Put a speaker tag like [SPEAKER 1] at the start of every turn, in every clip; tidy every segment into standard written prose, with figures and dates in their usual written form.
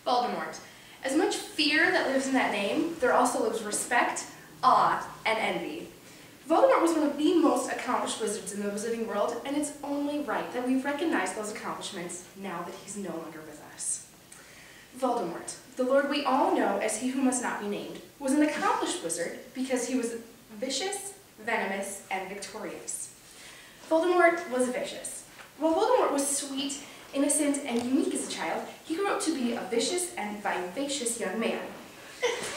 [SPEAKER 1] Voldemort. As much fear that lives in that name, there also lives respect, awe, and envy. Voldemort was one of the most accomplished wizards in the wizarding world, and it's only right that we recognize those accomplishments now that he's no longer with us. Voldemort, the lord we all know as he who must not be named, was an accomplished wizard because he was vicious, venomous, and victorious. Voldemort was vicious. While Voldemort was sweet, innocent, and unique as a child, he grew up to be a vicious and vivacious young man.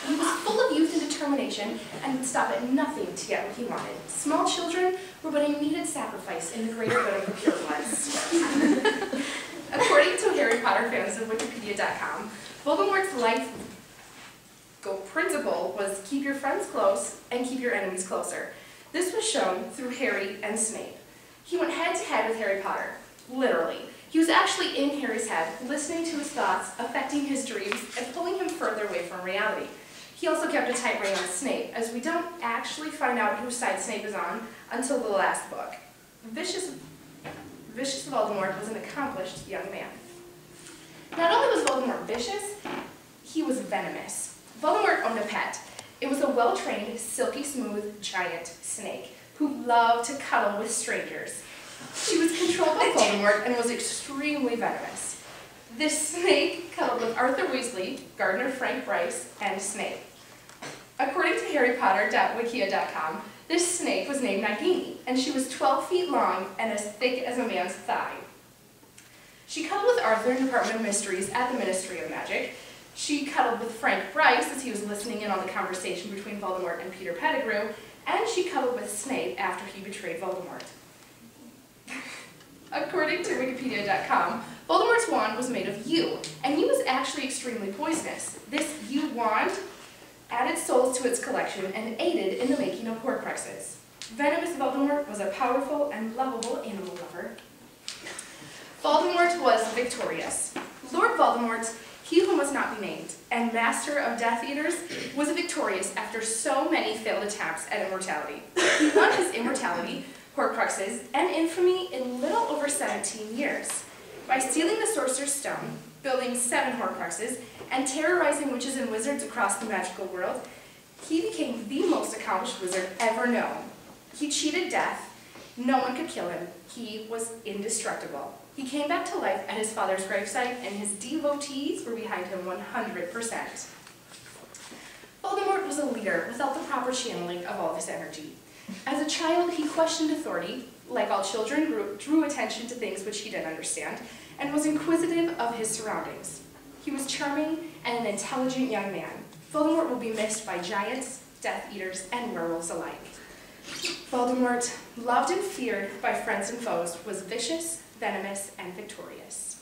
[SPEAKER 1] He was full of youth and determination and would stop at nothing to get what he wanted. Small children were but a needed sacrifice in the greater good of the purebloods. According to Harry Potter fans of Wikipedia.com, Voldemort's life principle was keep your friends close and keep your enemies closer. This was shown through Harry and Snape. He went head to head with Harry Potter, literally. He was actually in Harry's head, listening to his thoughts, affecting his dreams, and pulling him further away from reality. He also kept a tight rein on Snape, as we don't actually find out whose side Snape is on until the last book. Vicious Voldemort was an accomplished young man. Not only was Voldemort vicious, he was venomous. Voldemort owned a pet. It was a well-trained, silky smooth giant snake who loved to cuddle with strangers. She was controlled by Voldemort and was extremely venomous. This snake cuddled with Arthur Weasley, Gardener Frank Bryce, and Snape. According to HarryPotter.wikia.com, this snake was named Nagini, and she was 12 feet long and as thick as a man's thigh. She cuddled with Arthur in the Department of Mysteries at the Ministry of Magic. She cuddled with Frank Bryce as he was listening in on the conversation between Voldemort and Peter Pettigrew, and she cuddled with Snape after he betrayed Voldemort. According to Wikipedia.com, Voldemort's wand was made of yew, and yew was actually extremely poisonous. This yew wand added souls to its collection and aided in the making of Horcruxes. Venomous Voldemort was a powerful and lovable animal lover. Voldemort was victorious. Lord Voldemort, he who must not be named, and master of Death Eaters, was victorious after so many failed attempts at immortality. He won his immortality, Horcruxes, and infamy in little over 17 years. By stealing the Sorcerer's Stone, building 7 Horcruxes, and terrorizing witches and wizards across the magical world, he became the most accomplished wizard ever known. He cheated death. No one could kill him. He was indestructible. He came back to life at his father's gravesite, and his devotees were behind him 100%. Voldemort was a leader without the proper channeling of all of his energy. As a child, he questioned authority, like all children, drew attention to things which he didn't understand, and was inquisitive of his surroundings. He was charming and an intelligent young man. Voldemort will be missed by giants, Death Eaters, and werewolves alike. Voldemort, loved and feared by friends and foes, was vicious, venomous, and victorious.